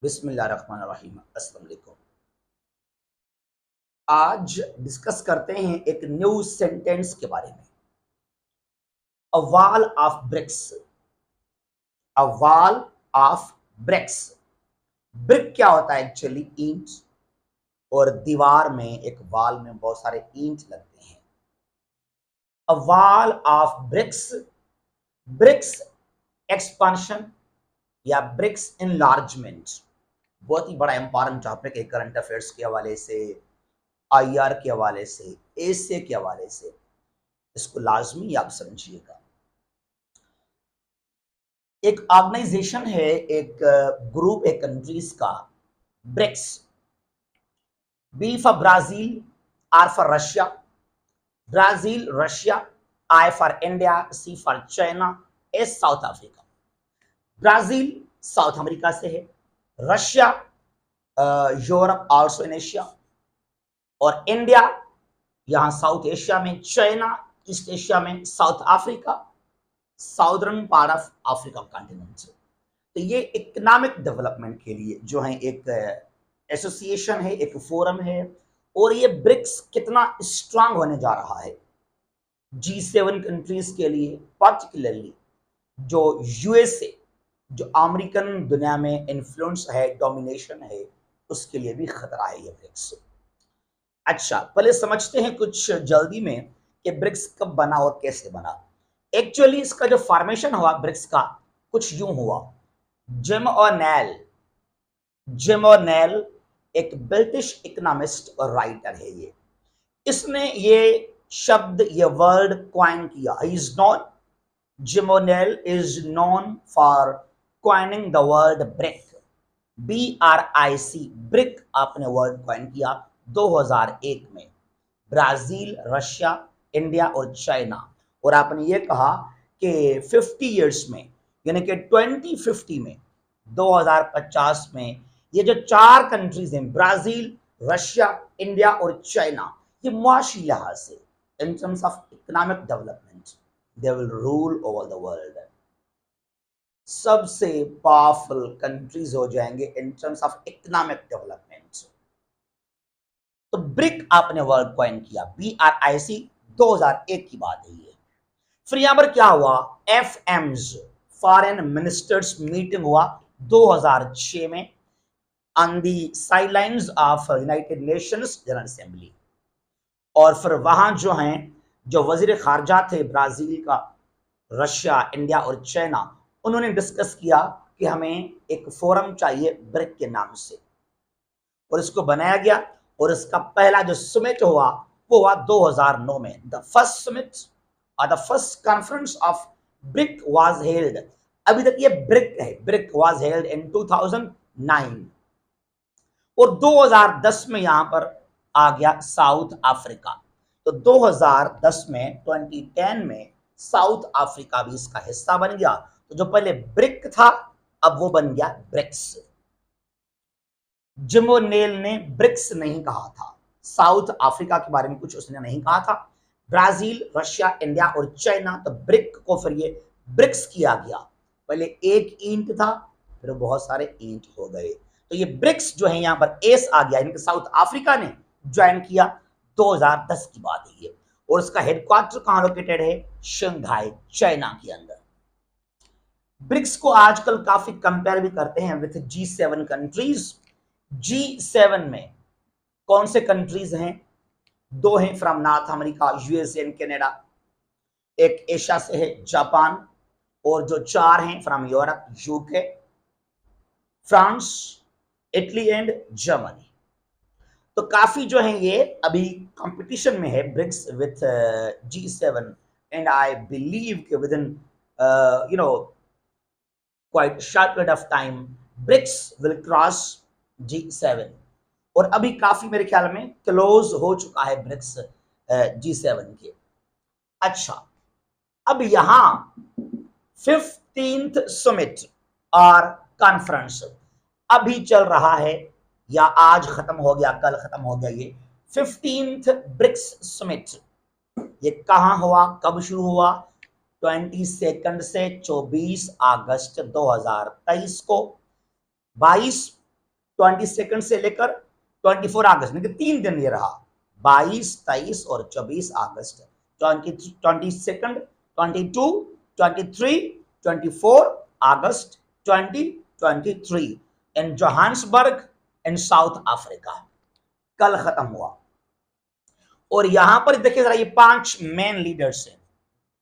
बिस्मिल्लाहिर्रहमानिर्रहीम। अस्सलाम वालेकुम। आज डिस्कस करते हैं एक न्यू सेंटेंस के बारे में। अ wall of BRICS. A wall of BRICS. Brick क्या होता है? एक्चुअली ईंट। और दीवार में एक वॉल में बहुत सारे ईंट लगते हैं। A wall of bricks. BRICS expansion या ब्रिक्स इनलार्जमेंट बहुत ही बड़ा इंपॉर्टेंट टॉपिक है करंट अफेयर्स के हवाले से, आईआर के हवाले से, एशिया के हवाले से। इसको लाजमी आप समझिएगा। एक ऑर्गेनाइजेशन है, एक ग्रुप है कंट्रीज का, BRICS. B for Brazil, R for Russia, Brazil Russia, I for India, C for China, S South Africa. Brazil South America से है, Russia Europe also in Asia, और इंडिया यहां साउथ एशिया में, China East Asia में, South Africa southern part of Africa continent. तो ये economic development के लिए जो है एक एसोसिएशन है, एक फोरम है। और ये ब्रिक्स कितना स्ट्रांग होने जा रहा है G7 कंट्रीज के लिए, पर्टिकुलरली जो यूएसए, जो अमेरिकन दुनिया में इन्फ्लुएंस है, डोमिनेशन है, उसके लिए भी खतरा है ये ब्रिक्स। अच्छा, पहले समझते हैं कुछ जल्दी में कि ब्रिक्स कब बना और कैसे बना। एक्चुअली इसका जो फॉर्मेशन हुआ ब्रिक्स का कुछ यूं हुआ। जिम ओनेल, जिम ओनेल एक ब्रिटिश इकोनॉमिस्ट और राइटर है। ये इसने ये शब्द, ये वर्ड क्वाइन किया। He is non, gym O'Neill is known for coining the word brick, BRIC, brick आपने वर्ड क्वाइन किया 2001 में। ब्राजील, रशिया, इंडिया और चाइना। और आपने ये कहा कि 50 इयर्स में, यानी कि 2050 में, 2050 में, ये जो चार कंट्रीज हैं, ब्राजील, रशिया, इंडिया और चाइना, ये मुआशी लिहाज से, in terms of economic development, they will rule over the world. सबसे पावरफुल कंट्रीज हो जाएंगे in terms of economic development. तो ब्रिक आपने वर्ड कॉइन किया, BRIC, 2001 की बात है ये। फिर यहां पर क्या हुआ? FMs, फॉरेन मिनिस्टर्स मीटिंग हुआ 2006 में on the sidelines of United Nations general assembly. और फिर वहां जो हैं, जो वजीर खारजा थे ब्राजील का, रशिया, इंडिया और चाइना, उन्होंने डिस्कस किया कि हमें एक फोरम चाहिए ब्रिक के नाम से, और इसको बनाया गया। और इसका पहला जो समिट हुआ वो हुआ 2009 में। द फर्स्ट समिट और the first conference of brick was held, अभी तक ये ब्रिक है, ब्रिक वाज हेल्ड इन 2009। और 2010 में यहां पर आ गया साउथ अफ्रीका। तो 2010 में, 2010 में साउथ अफ्रीका भी इसका हिस्सा बन गया। तो जो पहले ब्रिक था अब वो बन गया ब्रिक्स। जिम ओनेल ने ब्रिक्स नहीं कहा था, साउथ अफ्रीका के बारे में कुछ उसने नहीं कहा था। ब्राजील, रशिया, इंडिया और चाइना, तो ब्रिक को फिर ये ब्रिक्स किया गया। पहले एक ईंट था, फिर बहुत सारे ईंट हो गए। तो ये ब्रिक्स जो है यहां पर एस आ गया, यानी कि साउथ अफ्रीका ने ज्वाइन किया। 2010 की बात है ये। और इसका हेडक्वार्टर कहां लोकेटेड है? शंघाई, चाइना के अंदर। ब्रिक्स को आजकल काफी कंपेयर भी करते हैं विथ G7 कंट्रीज। G7 में कौन से कंट्रीज हैं? दो हैं from North America, USA and Canada. एक एशिया से है, जापान। और जो चार हैं from Europe, UK, France, Italy and Germany. तो काफी जो है ये अभी कंपटीशन में है BRICS with G7। And I believe कि within quite short period of time BRICS will cross G7। और अभी काफी मेरे ख्याल में क्लोज हो चुका है ब्रिक्स G7 के। अच्छा, अब यहां 15th समिट और कॉन्फ्रेंस अभी चल रहा है, या आज खत्म हो गया, कल खत्म हो गया। ये 15th ब्रिक्स समिट, ये कहां हुआ, कब शुरू हुआ? 22 से 24 अगस्त 2023 को, 22 22 से लेकर 24 अगस्त, मतलब 3 दिन ये रहा, 22, 23 और 24 अगस्त, 22, 22, 23, 24 अगस्त 2023 इन जोहान्सबर्ग इन साउथ अफ्रीका, कल खत्म हुआ। और यहां पर देखिए जरा, ये 5 मेन लीडर्स हैं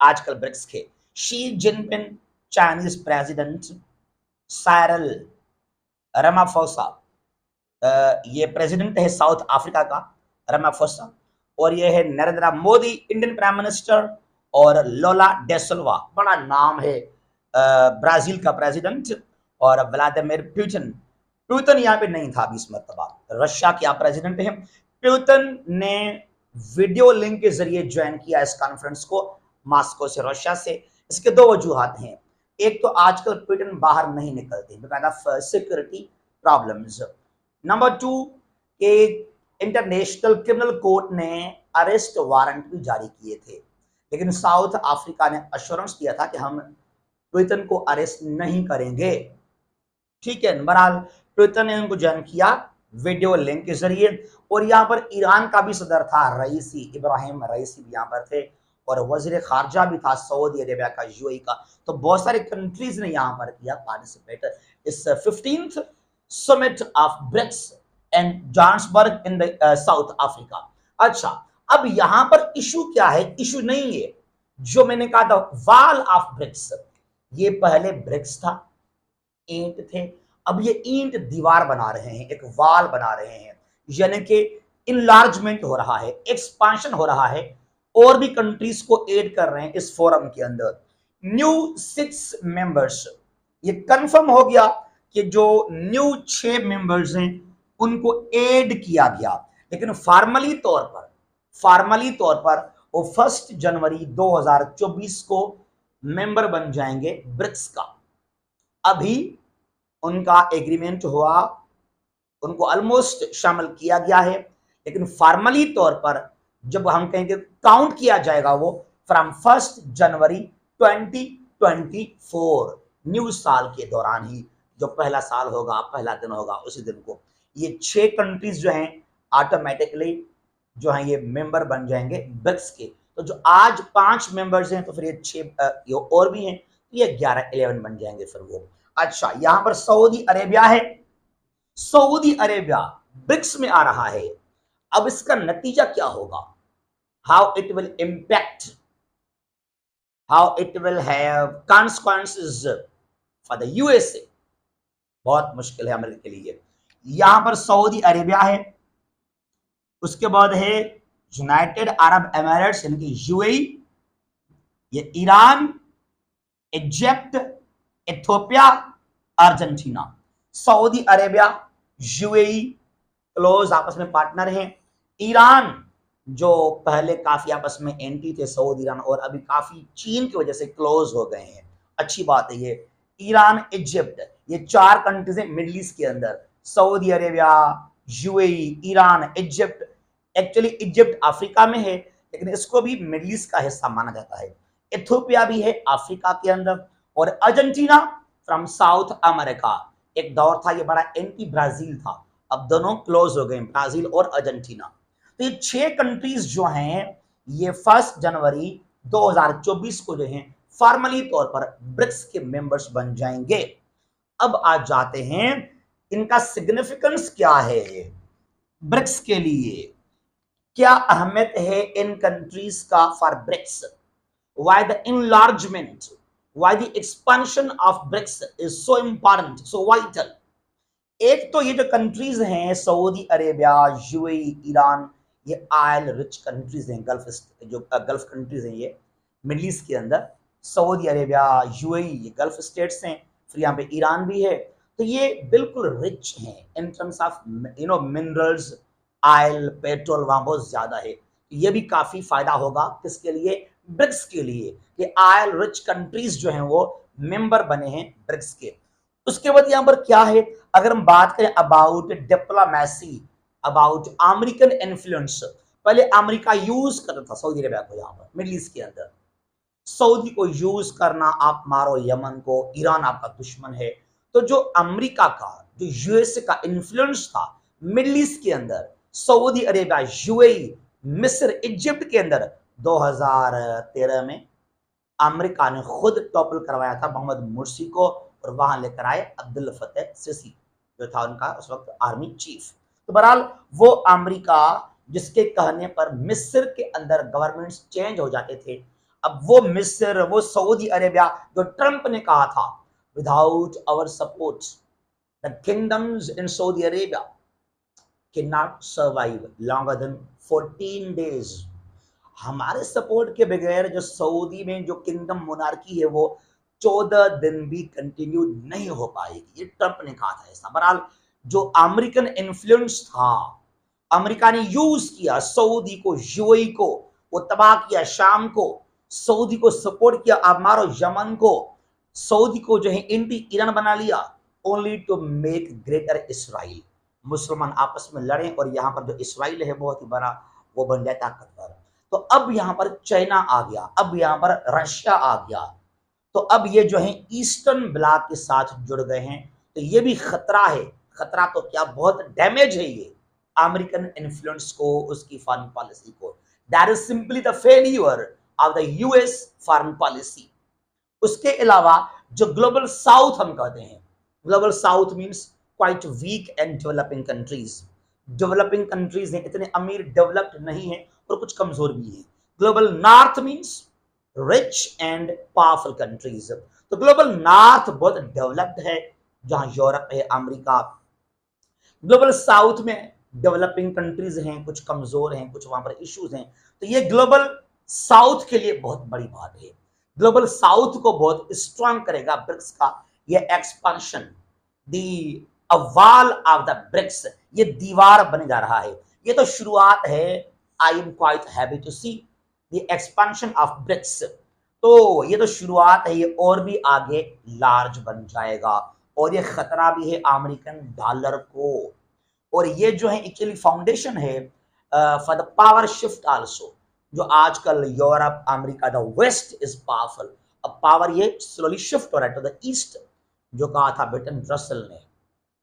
आजकल ब्रिक्स के। Xi Jinping Chinese president, Cyril Ramaphosa, ये प्रेसिडेंट है साउथ अफ्रीका का, रामाफोसा, और ये है Narendra Modi Indian prime minister, और लोला डेसिल्वा, बड़ा नाम है, ब्राजील का प्रेसिडेंट, और व्लादिमीर पुतिन। पुतिन यहाँ पे नहीं था 20 मरतबा, रशिया के आप प्रेसिडेंट हैं। पुतिन ने वीडियो लिंक के जरिए ज्वाइन किया इस कॉन्फ्रेंस को, मॉस्को से, रशिया से। इसके 2 वजूहात हैं। एक तो आजकल पुतिन बाहर नहीं निकलते because of security problems. Number 2 के इंटरनेशनल क्रिमिनल कोर्ट ने अरेस्ट वारंट भी जारी किए थे, लेकिन साउथ अफ्रीका ने अश्योरेंस दिया था कि हम पुतिन को अरेस्ट नहीं करेंगे। ठीक है, बहरहाल पुतिन ने उनको ज्वाइन किया वीडियो लिंक के जरिए। और यहाँ पर ईरान का भी सदर था, रईसी, इब्राहिम रईसी भी यहाँ पर थे, और वजीर खारजा भी था सऊदी अरेबिया का, यूएई का। तो बहुत सारे कंट्रीज ने यहाँ पर किया पार्टिसिपेट इस 15th summit of BRICS and Johannesburg in the south Africa. अच्छा, अब यहां पर इशू क्या है? इशू नहीं है जो मैंने कहा था वाल ऑफ ब्रिक्स, ये पहले ब्रिक्स था, ईंट थे, अब ये ईंट दीवार बना रहे हैं, एक वाल बना रहे हैं, यानी कि इनलार्जमेंट हो रहा है, एक्सपांशन हो रहा है, और भी कंट्रीज को ऐड कर रहे हैं इस फोरम के अंदर। न्यू 6 मेंबर्स, ये कंफर्म हो गया कि जो न्यू 6 मेंबर्स हैं उनको ऐड किया गया, लेकिन फार्मली तौर पर वो 1 जनवरी 2024 को मेंबर बन जाएंगे ब्रिक्स का। अभी उनका एग्रीमेंट हुआ, उनको ऑलमोस्ट शामिल किया गया है, लेकिन फार्मली तौर पर जब हम कहेंगे काउंट किया जाएगा वो फ्रॉम 1 जनवरी 2024, न्यू साल के दौरान ही, जो पहला साल होगा, पहला दिन होगा, उसी दिन को ये 6 कंट्रीज जो हैं ऑटोमेटिकली जो हैं ये मेंबर बन जाएंगे ब्रिक्स के। तो जो आज 5 मेंबर्स हैं, तो फिर ये 6 और भी हैं, तो ये 11-11 बन जाएंगे फिर वो। अच्छा, यहां पर सऊदी अरेबिया है, सऊदी अरेबिया ब्रिक्स में आ रहा है। अब इसका नतीजा क्या होगा? How it will impact, how it will have consequences for the USA, बहुत मुश्किल है अमेरिका के लिए। यहां पर सऊदी अरेबिया है, उसके बाद है यूनाइटेड अरब एमिरेट्स यानी कि यूएई, ये Iran, Egypt, Ethiopia, Argentina. Saudi Arabia, UAE close आपस में पार्टनर हैं। ईरान जो पहले काफी आपस में एंटी थे सऊदी ईरान, और अभी काफी चीन की वजह से क्लोज हो गए हैं, अच्छी बात है ये। ईरान, इजिप्ट, ये 4 कंट्रीज हैं मिडिल ईस्ट के अंदर, Saudi Arabia, UAE, Iran, Egypt. Actually Egypt Africa में है, लेकिन इसको भी मिडिल ईस्ट का हिस्सा माना जाता है। इथियोपिया भी है अफ्रीका के अंदर, और अर्जेंटीना फ्रॉम साउथ अमेरिका। एक दौर था ये बड़ा एंटी ब्राजील था, अब दोनों क्लोज हो गए, ब्राजील और अर्जेंटीना। तो ये 6 कंट्रीज जो हैं ये 1 जनवरी 2024 को जो हैं फॉर्मली तौर पर ब्रिक्स के मेंबर्स बन जाएंगे। अब आ जाते हैं इनका सिग्निफिकेंस क्या है ब्रिक्स के लिए, क्या अहमियत है इन कंट्रीज का for BRICS, why the enlargement, why the expansion of BRICS is so important, so vital. एक तो ये जो कंट्रीज हैं सऊदी अरेबिया, यूएई, ईरान, ये ऑयल रिच कंट्रीज हैं, गल्फ कंट्रीज हैं, ये मिडिल ईस्ट के अंदर। सऊदी अरेबिया, यूएई, ये गल्फ स्टेट्स हैं, फिर यहाँ पे ईरान भी है। तो ये बिल्कुल रिच हैं in terms of minerals, oil, petrol वहां बहुत ज्यादा है। ये भी काफी फायदा होगा किसके लिए? ब्रिक्स के लिए, कि ऑयल रिच कंट्रीज जो हैं वो मेंबर बने हैं ब्रिक्स के। उसके बाद यहाँ पर क्या है, अगर हम बात करें about diplomacy, about American influence, पहले अमेरिका यूज करता था सऊदी अरेबिया को, यहाँ पर मिडिल ईस्ट के अंदर सऊदी को यूज करना, आप मारो यमन को, ईरान आपका दुश्मन है, तो जो अमेरिका का, जो यूएसए का इन्फ्लुएंस था मिडिल ईस्ट के अंदर, सऊदी अरेबिया, यूएई, मिस्र, इजिप्ट के अंदर 2013 में अमेरिका ने खुद टॉपल करवाया था मोहम्मद मुर्सी को, और वहां लेकर आए अब्दुल फतेह सिसी जो था उनका उस वक्त आर्मी चीफ। तो बहरहाल वो अमेरिका जिसके कहने पर मिस्र के अंदर गवर्नमेंट्स चेंज हो जाते थे, अब वो मिस्र, वो सऊदी अरेबिया जो ट्रंप ने कहा था without our support the kingdoms in Saudi Arabia can not survive longer than 14 days, हमारे सपोर्ट के बगैर जो सऊदी में जो किंगडम मोनार्की है वो 14 दिन भी कंटिन्यू नहीं हो पाएगी, ये ट्रंप ने कहा था ऐसा। बहरहाल जो अमेरिकन इन्फ्लुएंस था, अमेरिका ने यूज किया सऊदी को, यूएई को, वो तबाह किया शाम को, सऊदी को सपोर्ट किया, अब मारो यमन को, सऊदी को जो है एंटी ईरान बना लिया, only to make greater Israel. मुसलमान आपस में लड़े और यहाँ पर जो इसराइल है बहुत ही बड़ा, वो बन जाए ताकतवर। तो अब यहाँ पर चाइना आ गया, अब यहाँ पर रशिया आ गया, तो अब ये जो है ईस्टर्न ब्लॉक के साथ जुड़ गए हैं, तो ये भी खतरा है। खतरा तो क्या, बहुत डैमेज है ये अमेरिकन इन्फ्लुएंस को, उसकी फॉरेन पॉलिसी को। That is simply the failure of the US foreign policy. उसके अलावा जो ग्लोबल साउथ हम कहते हैं, Global South means quite weak and developing countries. Developing countries हैं, इतने अमीर डेवलप्ड नहीं है और कुछ कमजोर भी है। Global north means rich and powerful countries. तो ग्लोबल नॉर्थ बहुत डेवलप्ड है, जहां यूरोप है, अमेरिका। ग्लोबल साउथ में डेवलपिंग कंट्रीज हैं, कुछ कमजोर हैं, कुछ वहां पर इश्यूज हैं। तो ये ग्लोबल साउथ के लिए बहुत बड़ी बात है। ग्लोबल साउथ को बहुत स्ट्रांग करेगा ब्रिक्स का ये expansion. The wall of the BRICS, ये दीवार बने जा रहा है। ये तो शुरुआत है। I am quite happy to see the expansion of BRICS. तो ये तो शुरुआत है, ये और भी आगे लार्ज बन जाएगा, और ये खतरा भी है अमेरिकन डॉलर को। और ये जो है एक्चुअली फाउंडेशन है for the power shift also. जो आजकल Europe, America, the West is powerful, अब पावर ये स्लोली शिफ्ट हो रहा है टू द ईस्ट। जो कहा था ब्रिटन रसल ने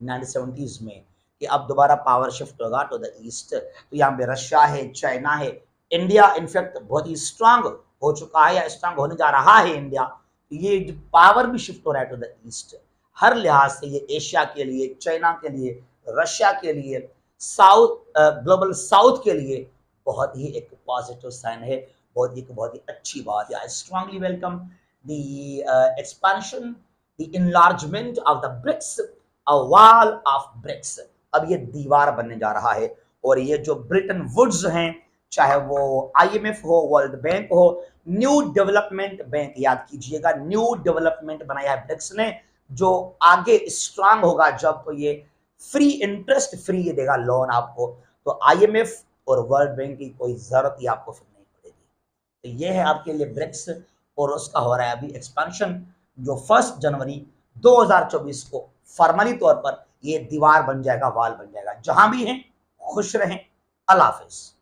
1970s में कि अब दोबारा पावर शिफ्ट होगा टू द ईस्ट। तो यहाँ पे रशिया है, चाइना है, इंडिया इनफैक्ट बहुत ही स्ट्रांग हो चुका है या स्ट्रांग होने जा रहा है इंडिया। तो ये जो पावर भी शिफ्ट हो रहा है टू द ईस्ट, हर लिहाज से ये एशिया के लिए, चाइना के लिए, रशिया के लिए, साउथ, ग्लोबल साउथ के लिए बहुत ही एक पॉजिटिव साइन है, बहुत ही अच्छी बात है। I strongly welcome the expansion, the enlargement of the BRICS, a wall of bricks. अब ये दीवार बनने जा रहा है, और ये जो ब्रिटन वुड्स हैं, चाहे वो आईएमएफ हो, वर्ल्ड बैंक हो, न्यू डेवलपमेंट बैंक, याद कीजिएगा न्यू डेवलपमेंट बनाया है ब्रिक्स ने, जो आगे स्ट्रांग होगा जब तो ये फ्री इंटरेस्ट फ्री देगा लोन आपको। तो आईएमएफ और वर्ल्ड बैंक की कोई जरूरत ही आपको फिर नहीं पड़ेगी। तो ये है आपके लिए ब्रिक्स, और उसका हो रहा है अभी एक्सपेंशन, जो 1 जनवरी 2024 को फॉर्मली तौर पर ये दीवार बन जाएगा, वॉल बन जाएगा। जहां भी हैं खुश रहें। अल्लाह हाफिज।